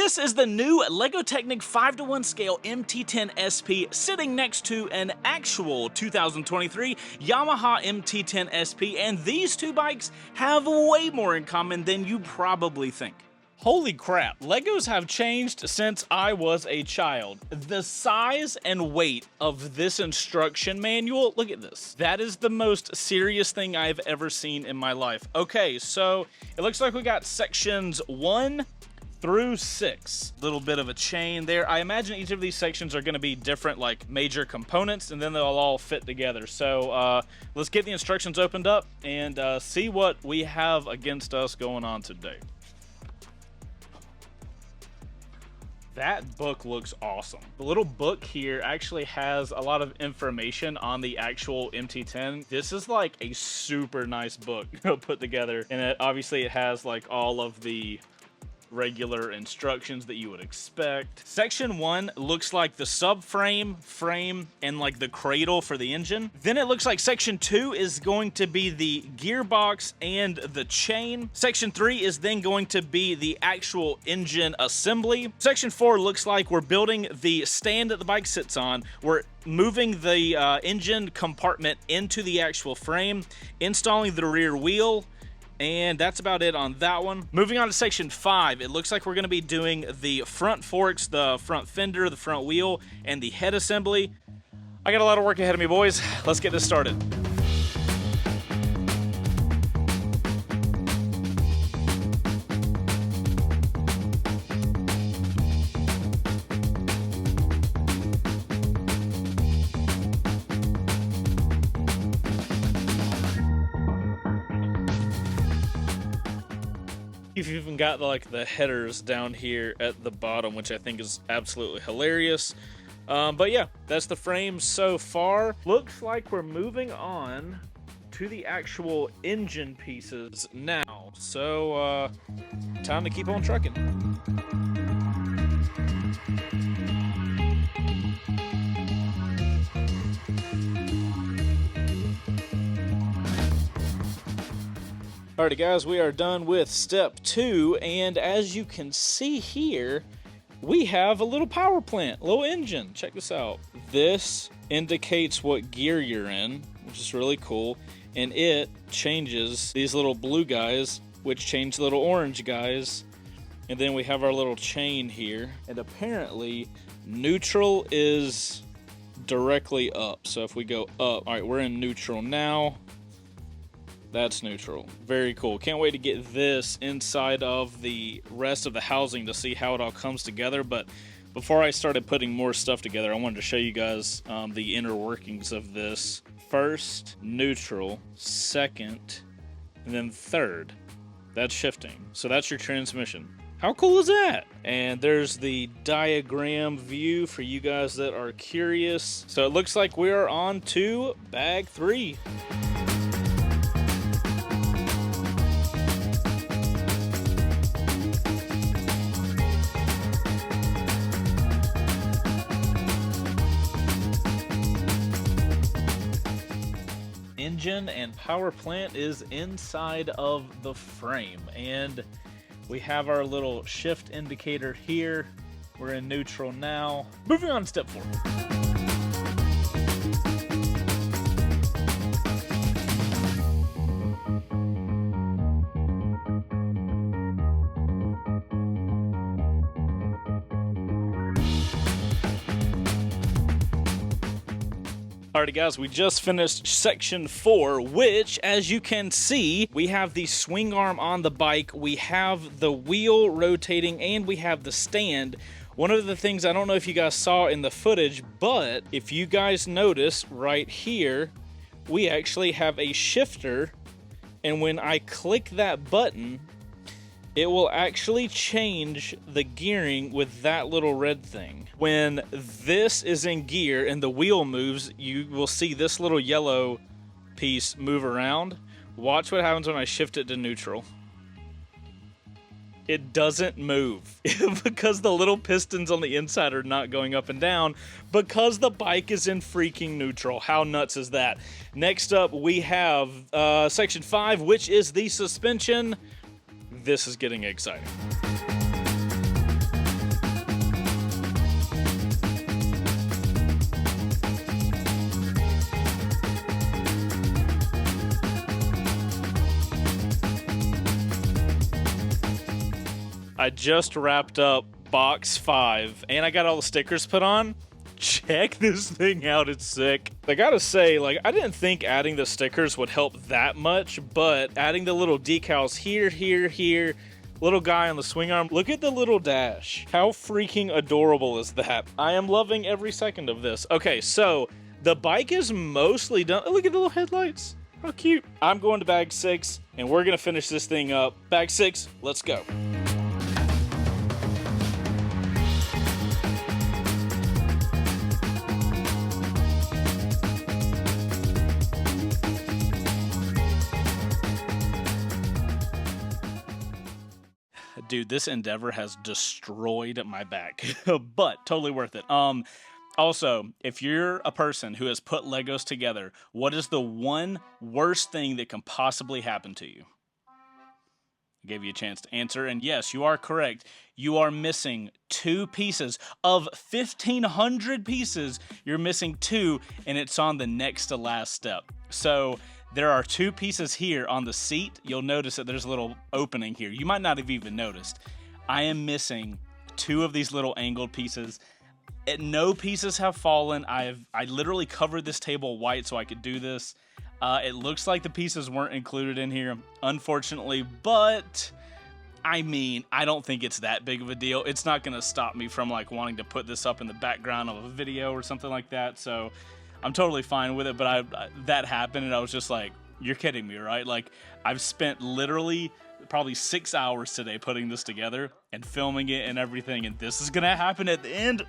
This is the new Lego Technic 5:1 scale MT10sp sitting next to an actual 2023 Yamaha MT10sp, and these two bikes have way more in common than you probably think. Holy crap, Legos have changed since I was a child. The size and weight of this instruction manual, look at this. That is the most serious thing I've ever seen in my life. Okay, so it looks like we got sections 1 through 6. Little bit of a chain there. I imagine each of these sections are gonna be different, like major components, and then they'll all fit together. So let's get the instructions opened up and see what we have against us going on today. That book looks awesome. The little book here actually has a lot of information on the actual MT10. This is like a super nice book put together, and obviously it has like all of the regular instructions that you would expect. Section 1 looks like the subframe, frame, and like the cradle for the engine. Then it looks like section 2 is going to be the gearbox and the chain. Section 3 is then going to be the actual engine assembly. Section 4 looks like we're building the stand that the bike sits on. We're moving the engine compartment into the actual frame, installing the rear wheel, and that's about it on that one. Moving on to section 5, it looks like we're gonna be doing the front forks, the front fender, the front wheel, and the head assembly. I got a lot of work ahead of me, boys. Let's get this started. You've even got like the headers down here at the bottom, which I think is absolutely hilarious. But yeah, that's the frame so far. Looks like we're moving on to the actual engine pieces now. So time to keep on trucking. Alrighty guys, we are done with step 2, and as you can see here, we have a little power plant, little engine. Check this out. This indicates what gear you're in, which is really cool, and it changes these little blue guys, which change the little orange guys, and then we have our little chain here, and apparently neutral is directly up. So if we go up, alright, we're in neutral now. That's neutral. Very cool. Can't wait to get this inside of the rest of the housing to see how it all comes together. But before I started putting more stuff together, I wanted to show you guys the inner workings of this. First, neutral. Second, and then third. That's shifting. So that's your transmission. How cool is that? And there's the diagram view for you guys that are curious. So it looks like we are on to bag 3. Engine and power plant is inside of the frame, and we have our little shift indicator here. We're in neutral now. Moving on to step 4. Alrighty guys, we just finished section 4, which, as you can see, we have the swing arm on the bike, we have the wheel rotating, and we have the stand. One of the things, I don't know if you guys saw in the footage, but if you guys notice right here, we actually have a shifter, and when I click that button, it will actually change the gearing with that little red thing. When this is in gear and the wheel moves, you will see this little yellow piece move around. Watch what happens when I shift it to neutral. It doesn't move because the little pistons on the inside are not going up and down because the bike is in freaking neutral. How nuts is that? Next up, we have section 5, which is the suspension. This is getting exciting. I just wrapped up box 5 and I got all the stickers put on. Check this thing out, it's sick. I gotta say, like, I didn't think adding the stickers would help that much, but adding the little decals here, here, little guy on the swing arm. Look at the little dash. How freaking adorable is that? I am loving every second of this. Okay, so the bike is mostly done. Oh, look at the little headlights. How cute. I'm going to bag 6 and we're gonna finish this thing up. Bag 6, let's go. Dude, this endeavor has destroyed my back, but totally worth it. Also, if you're a person who has put Legos together, what is the one worst thing that can possibly happen to you? I gave you a chance to answer, and yes, you are correct. You are missing 2 pieces of 1,500 pieces. You're missing 2, and it's on the next to last step. So there are 2 pieces here on the seat. You'll notice that there's a little opening here. You might not have even noticed. I am missing 2 of these little angled pieces. No pieces have fallen. I literally covered this table white so I could do this. It looks like the pieces weren't included in here, unfortunately, but I mean, I don't think it's that big of a deal. It's not gonna stop me from like wanting to put this up in the background of a video or something like that, so I'm totally fine with it. But that happened and I was just like, you're kidding me, right? Like, I've spent literally probably 6 hours today putting this together and filming it and everything, and this is gonna happen at the end.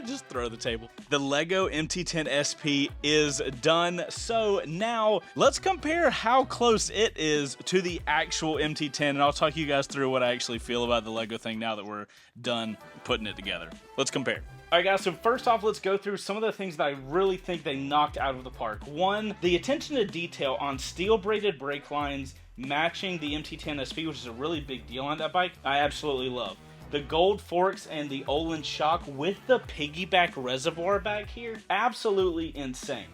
Just throw the table. The Lego MT10sp is done, so now let's compare how close it is to the actual MT10, and I'll talk you guys through what I actually feel about the Lego thing now that we're done putting it together. Let's compare. All right, guys, so first off, let's go through some of the things that I really think they knocked out of the park. One, the attention to detail on steel braided brake lines matching the MT10sp, which is a really big deal on that bike, I absolutely love. The gold forks and the Olin shock with the piggyback reservoir back here, absolutely insane.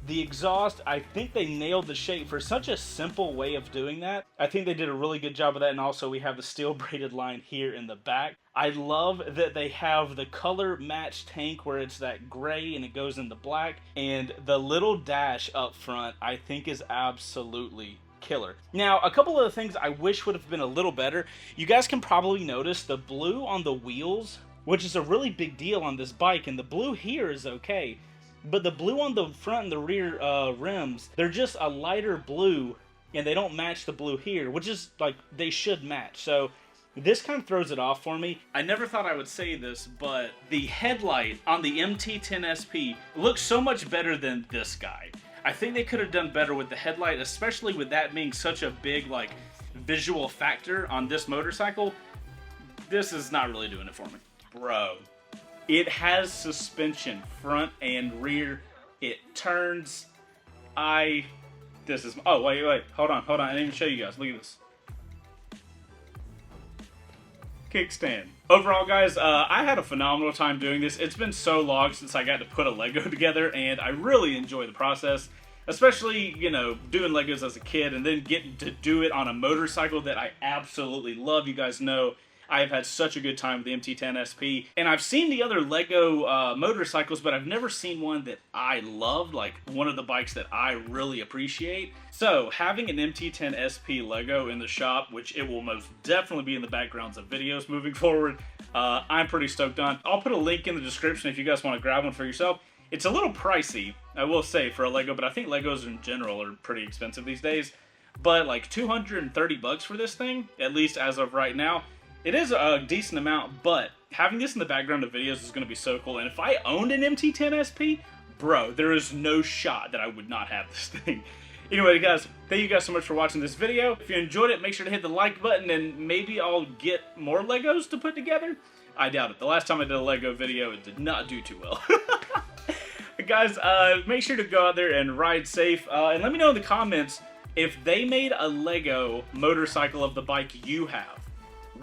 The exhaust, I think they nailed the shape for such a simple way of doing that. I think they did a really good job of that, and also we have the steel braided line here in the back. I love that they have the color match tank where it's that gray and it goes into black, and the little dash up front I think is absolutely killer. Now, a couple of the things I wish would have been a little better. You guys can probably notice the blue on the wheels, which is a really big deal on this bike, and the blue here is okay, but the blue on the front and the rear rims, they're just a lighter blue, and they don't match the blue here, which is like they should match. So this kind of throws it off for me. I never thought I would say this, but the headlight on the MT10sp looks so much better than this guy. I think they could have done better with the headlight, especially with that being such a big like visual factor on this motorcycle. This is not really doing it for me. Bro, it has suspension front and rear. It turns. Oh, wait, hold on. I didn't even show you guys. Look at this. Kickstand. Overall, guys, I had a phenomenal time doing this. It's been so long since I got to put a Lego together, and I really enjoy the process. Especially, you know, doing Legos as a kid and then getting to do it on a motorcycle that I absolutely love. You guys know I have had such a good time with the MT10sp, and I've seen the other Lego motorcycles, but I've never seen one that I loved, like one of the bikes that I really appreciate. So having an MT10sp Lego in the shop, which it will most definitely be in the backgrounds of videos moving forward, I'm pretty stoked on. I'll put a link in the description if you guys want to grab one for yourself. It's a little pricey, I will say, for a Lego, but I think Legos in general are pretty expensive these days. But like 230 bucks for this thing, at least as of right now. It is a decent amount, but having this in the background of videos is going to be so cool. And if I owned an MT10sp, bro, there is no shot that I would not have this thing. Anyway, guys, thank you guys so much for watching this video. If you enjoyed it, make sure to hit the like button, and maybe I'll get more Legos to put together. I doubt it. The last time I did a Lego video, it did not do too well. Guys, make sure to go out there and ride safe. And let me know in the comments if they made a Lego motorcycle of the bike you have.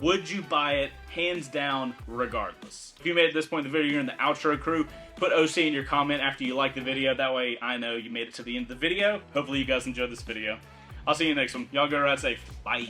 Would you buy it, hands down, regardless? If you made it to this point in the video, you're in the outro crew, put OC in your comment after you like the video. That way I know you made it to the end of the video. Hopefully you guys enjoyed this video. I'll see you in the next one. Y'all go ride safe. Bye.